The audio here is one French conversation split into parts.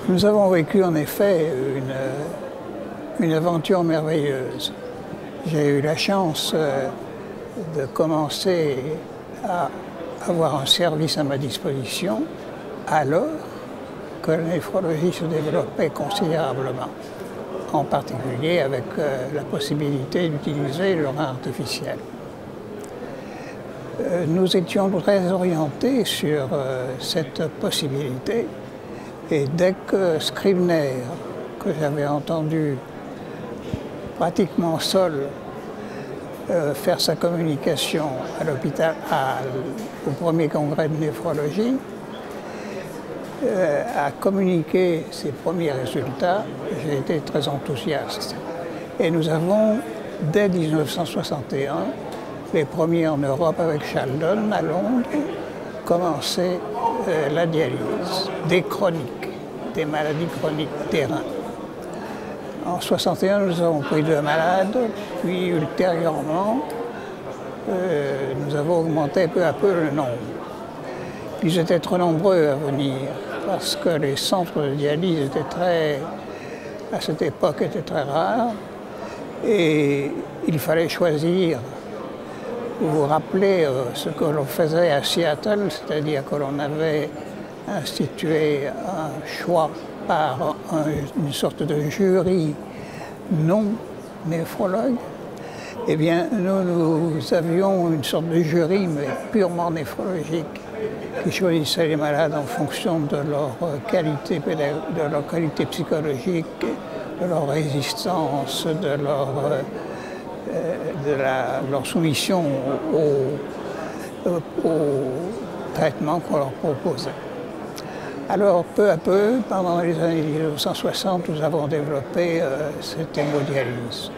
Nous avons vécu en effet une aventure merveilleuse. J'ai eu la chance de commencer à avoir un service à ma disposition alors que la néphrologie se développait considérablement, en particulier avec la possibilité d'utiliser le rein artificiel. Nous étions très orientés sur cette possibilité et dès que Scribner, que j'avais entendu pratiquement seul faire sa communication à l'hôpital, au premier congrès de néphrologie, a communiqué ses premiers résultats, j'ai été très enthousiaste. Et nous avons, dès 1961, les premiers en Europe avec Sheldon à Londres, commencé la dialyse des chroniques, des maladies chroniques des reins. En 1961, nous avons pris 2 malades, puis ultérieurement, nous avons augmenté peu à peu le nombre. Ils étaient trop nombreux à venir parce que les centres de dialyse étaient à cette époque, étaient très rares et il fallait choisir. Vous vous rappelez ce que l'on faisait à Seattle, c'est-à-dire que l'on avait institué un choix par une sorte de jury non néphrologue. Eh bien, nous avions une sorte de jury, mais purement néphrologique, qui choisissait les malades en fonction de leur qualité psychologique, de leur résistance, de leur soumission au traitement qu'on leur proposait. Alors, peu à peu, pendant les années 1960, nous avons développé cette hémodialyse,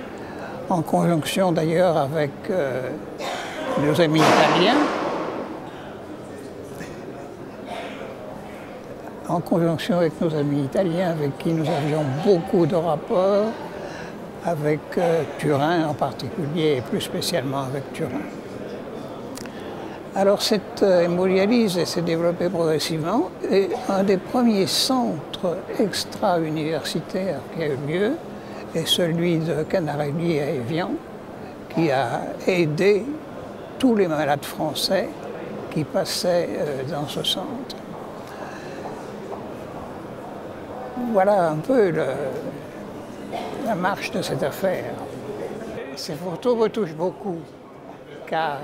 en conjonction d'ailleurs avec nos amis italiens, avec qui nous avions beaucoup de rapports, avec Turin en particulier, et plus spécialement avec Turin. Alors cette hémodialyse s'est développée progressivement et un des premiers centres extra-universitaires qui a eu lieu est celui de Canarelli à Évian, qui a aidé tous les malades français qui passaient dans ce centre. Voilà un peu la marche de cette affaire. Ces photos me touchent beaucoup, car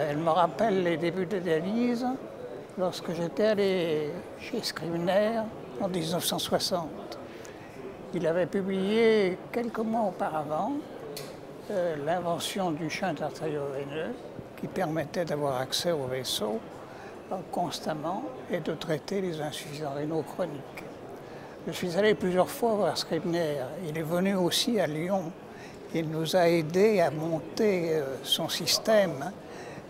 elles me rappellent les débuts de dialyse lorsque j'étais allé chez Scribner en 1960. Il avait publié quelques mois auparavant l'invention du shunt artério-veineux qui permettait d'avoir accès au vaisseau constamment et de traiter les insuffisants rénaux chroniques. Je suis allé plusieurs fois voir Scribner. Il est venu aussi à Lyon. Il nous a aidés à monter son système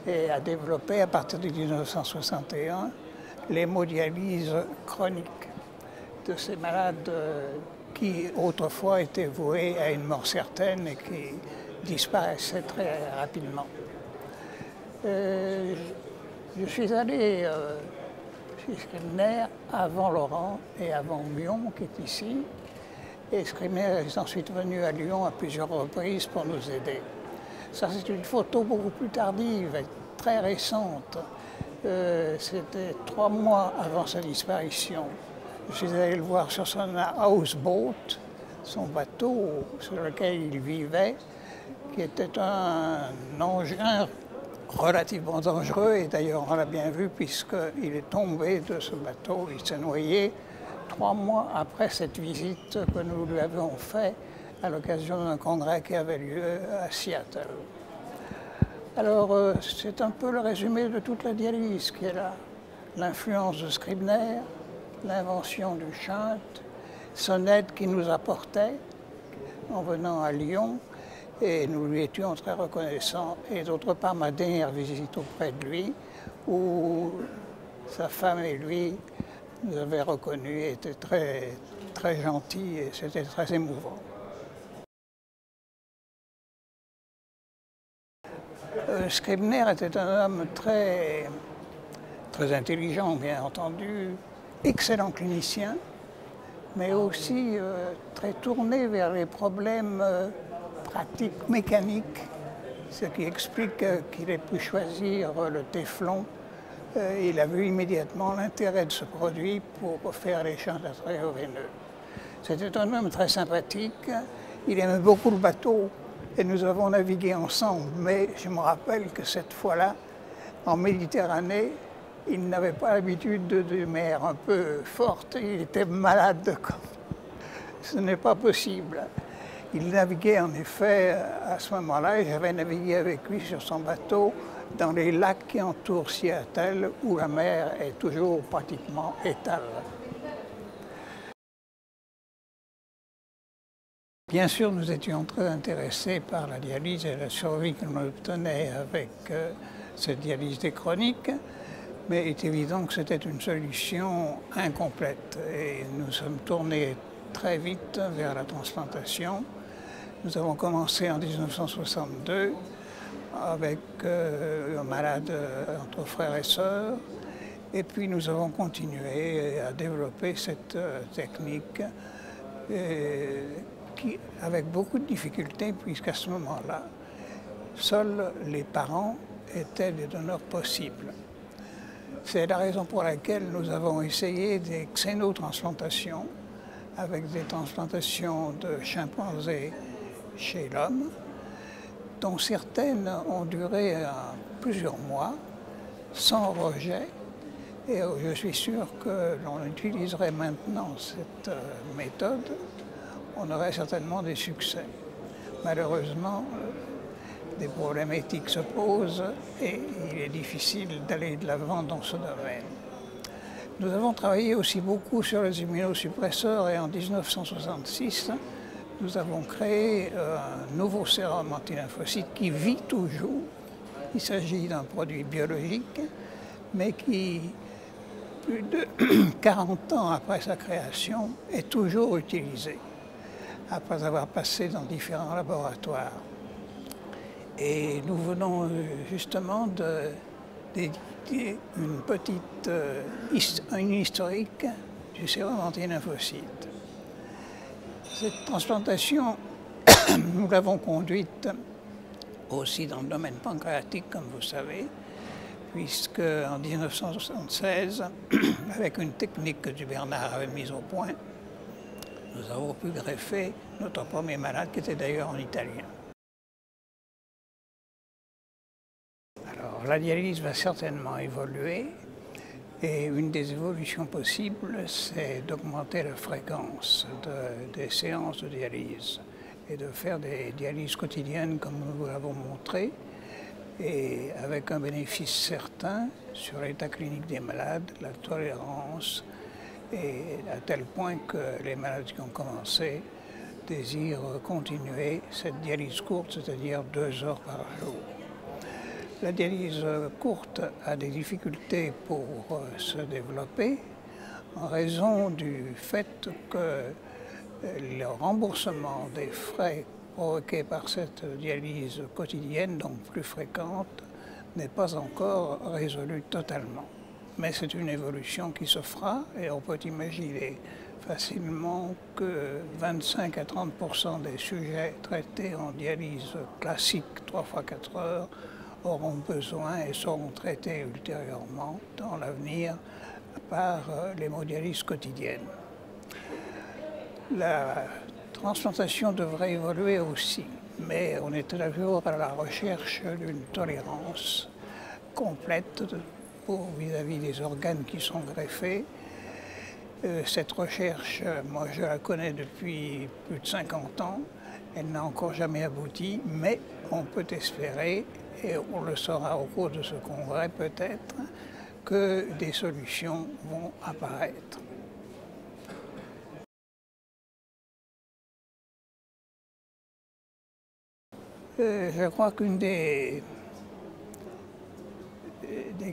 et à développer à partir de 1961 l'hémodialyse chronique de ces malades qui autrefois étaient voués à une mort certaine et qui disparaissaient très rapidement. Je suis allé chez Scribner avant Laurent et avant Lyon qui est ici. Et Scribner est ensuite venu à Lyon à plusieurs reprises pour nous aider. Ça, c'est une photo beaucoup plus tardive et très récente. C'était 3 mois avant sa disparition. Je suis allé le voir sur son houseboat, son bateau sur lequel il vivait, qui était un engin relativement dangereux. Et d'ailleurs, on l'a bien vu puisqu'il est tombé de ce bateau, il s'est noyé 3 mois après cette visite que nous lui avions faite à l'occasion d'un congrès qui avait lieu à Seattle. Alors, c'est un peu le résumé de toute la dialyse qui est là. L'influence de Scribner, l'invention du shunt, son aide qu'il nous apportait en venant à Lyon, et nous lui étions très reconnaissants. Et d'autre part, ma dernière visite auprès de lui, où sa femme et lui nous avaient reconnus et étaient très, très gentils et c'était très émouvant. Scribner était un homme très intelligent, bien entendu, excellent clinicien, mais aussi très tourné vers les problèmes pratiques mécaniques, ce qui explique qu'il ait pu choisir le téflon. Il a vu immédiatement l'intérêt de ce produit pour faire les champs artério-veineux. C'était un homme très sympathique, il aimait beaucoup le bateau et nous avons navigué ensemble, mais je me rappelle que cette fois-là, en Méditerranée, il n'avait pas l'habitude de mer un peu forte, il était malade. Ce n'est pas possible. Il naviguait en effet à ce moment-là, et j'avais navigué avec lui sur son bateau dans les lacs qui entourent Seattle, où la mer est toujours pratiquement étale. Bien sûr, nous étions très intéressés par la dialyse et la survie que l'on obtenait avec cette dialyse chronique, mais il est évident que c'était une solution incomplète et nous sommes tournés très vite vers la transplantation. Nous avons commencé en 1962 avec un malade entre frères et sœurs, et puis nous avons continué à développer cette technique avec beaucoup de difficultés, puisqu'à ce moment-là, seuls les parents étaient des donneurs possibles. C'est la raison pour laquelle nous avons essayé des xénotransplantations, avec des transplantations de chimpanzés chez l'homme, dont certaines ont duré plusieurs mois, sans rejet. Et je suis sûr que l'on utiliserait maintenant cette méthode, on aurait certainement des succès. Malheureusement, des problèmes éthiques se posent et il est difficile d'aller de l'avant dans ce domaine. Nous avons travaillé aussi beaucoup sur les immunosuppresseurs et en 1966, nous avons créé un nouveau sérum antilymphocyte qui vit toujours. Il s'agit d'un produit biologique, mais qui, plus de 40 ans après sa création, est toujours utilisé, après avoir passé dans différents laboratoires. Et nous venons justement d'éditer une petite une historique du sérum antilymphocyte. Cette transplantation, nous l'avons conduite aussi dans le domaine pancréatique, comme vous savez, puisque en 1976, avec une technique que Dubernard avait mise au point, nous avons pu greffer notre premier malade, qui était d'ailleurs en italien. Alors, la dialyse va certainement évoluer, et une des évolutions possibles, c'est d'augmenter la fréquence des séances de dialyse et de faire des dialyses quotidiennes comme nous vous l'avons montré, et avec un bénéfice certain sur l'état clinique des malades, la tolérance, et à tel point que les malades qui ont commencé désirent continuer cette dialyse courte, c'est-à-dire 2 heures par jour. La dialyse courte a des difficultés pour se développer en raison du fait que le remboursement des frais provoqués par cette dialyse quotidienne, donc plus fréquente, n'est pas encore résolu totalement. Mais c'est une évolution qui se fera et on peut imaginer facilement que 25 à 30% des sujets traités en dialyse classique 3 fois 4 heures auront besoin et seront traités ultérieurement dans l'avenir par l'hémodialyse quotidienne. La transplantation devrait évoluer aussi, mais on est toujours à la recherche d'une tolérance complète vis-à-vis des organes qui sont greffés. Cette recherche, moi je la connais depuis plus de 50 ans, elle n'a encore jamais abouti, mais on peut espérer, et on le saura au cours de ce congrès peut-être, que des solutions vont apparaître. Je crois qu'une des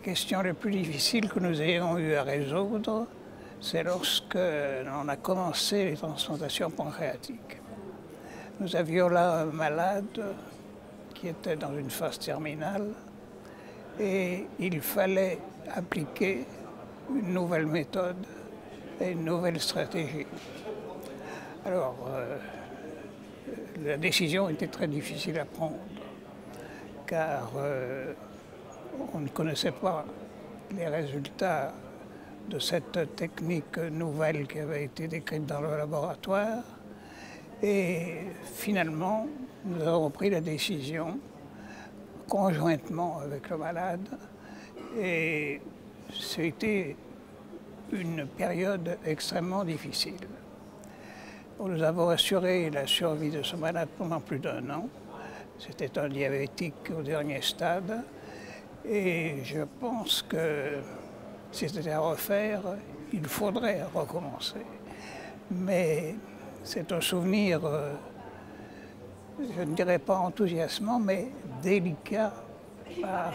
questions les plus difficiles que nous ayons eu à résoudre, c'est lorsque l'on a commencé les transplantations pancréatiques. Nous avions là un malade qui était dans une phase terminale et il fallait appliquer une nouvelle méthode et une nouvelle stratégie. Alors, la décision était très difficile à prendre, car on ne connaissait pas les résultats de cette technique nouvelle qui avait été décrite dans le laboratoire. Et finalement, nous avons pris la décision, conjointement avec le malade, et c'était une période extrêmement difficile. Nous avons assuré la survie de ce malade pendant plus d'1 an. C'était un diabétique au dernier stade. Et je pense que si c'était à refaire, il faudrait recommencer. Mais c'est un souvenir, je ne dirais pas enthousiasmant, mais délicat par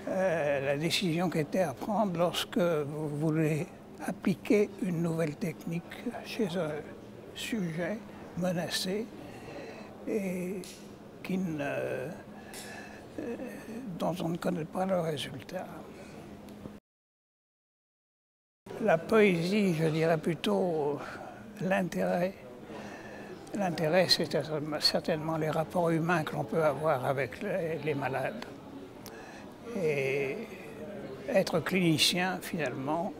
la décision qui était à prendre lorsque vous voulez appliquer une nouvelle technique chez un sujet menacé et dont on ne connaît pas le résultat. La poésie, je dirais plutôt l'intérêt. L'intérêt, c'est certainement les rapports humains que l'on peut avoir avec les malades. Et être clinicien, finalement,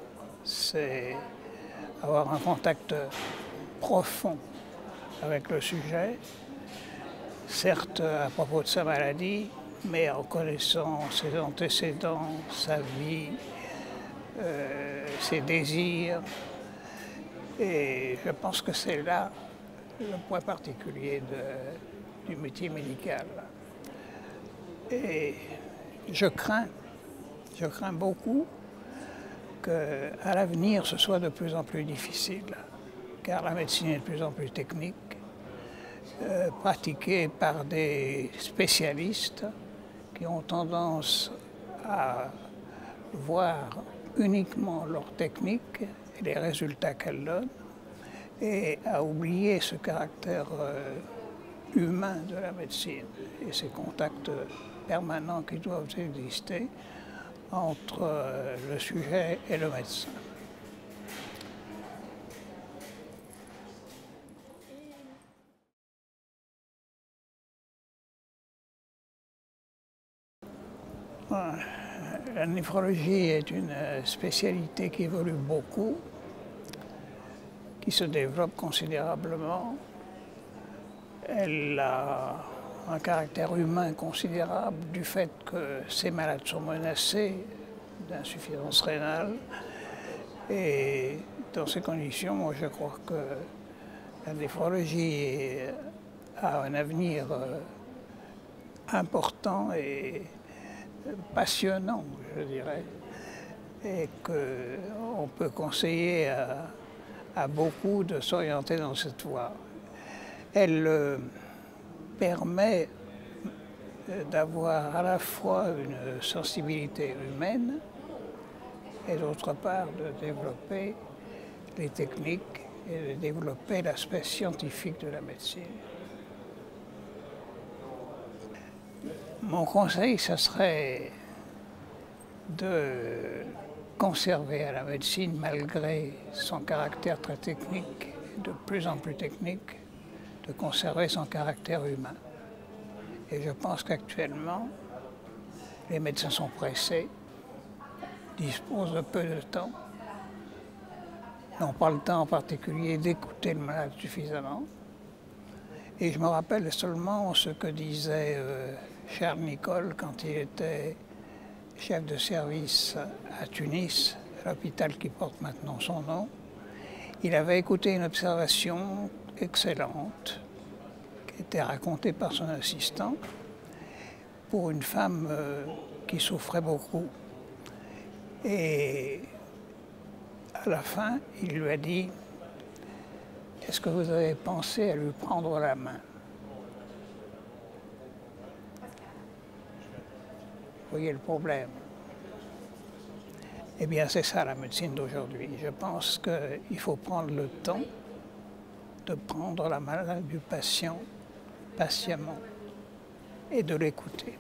c'est avoir un contact profond avec le sujet, certes à propos de sa maladie, mais en connaissant ses antécédents, sa vie, ses désirs. Et je pense que c'est là le point particulier du métier médical. Et je crains beaucoup qu'à l'avenir ce soit de plus en plus difficile, car la médecine est de plus en plus technique, pratiquée par des spécialistes qui ont tendance à voir uniquement leur technique et les résultats qu'elle donne, et à oublier ce caractère humain de la médecine et ces contacts permanents qui doivent exister entre le sujet et le médecin. La néphrologie est une spécialité qui évolue beaucoup, qui se développe considérablement. Elle a un caractère humain considérable du fait que ces malades sont menacés d'insuffisance rénale. Et dans ces conditions, moi, je crois que la néphrologie a un avenir important et passionnant, je dirais, et qu'on peut conseiller à beaucoup de s'orienter dans cette voie. Elle permet d'avoir à la fois une sensibilité humaine et d'autre part de développer les techniques et de développer l'aspect scientifique de la médecine. Mon conseil, ce serait de conserver à la médecine, malgré son caractère très technique, de plus en plus technique, de conserver son caractère humain. Et je pense qu'actuellement, les médecins sont pressés, disposent de peu de temps, n'ont pas le temps en particulier d'écouter le malade suffisamment. Et je me rappelle seulement ce que disait Charles Nicolle quand il était chef de service à Tunis, à l'hôpital qui porte maintenant son nom. Il avait écouté une observation excellente qui était racontée par son assistant pour une femme qui souffrait beaucoup. Et à la fin, il lui a dit « Est-ce que vous avez pensé à lui prendre la main ?» Vous voyez le problème. Eh bien, c'est ça la médecine d'aujourd'hui. Je pense qu'il faut prendre le temps de prendre la main du patient patiemment et de l'écouter.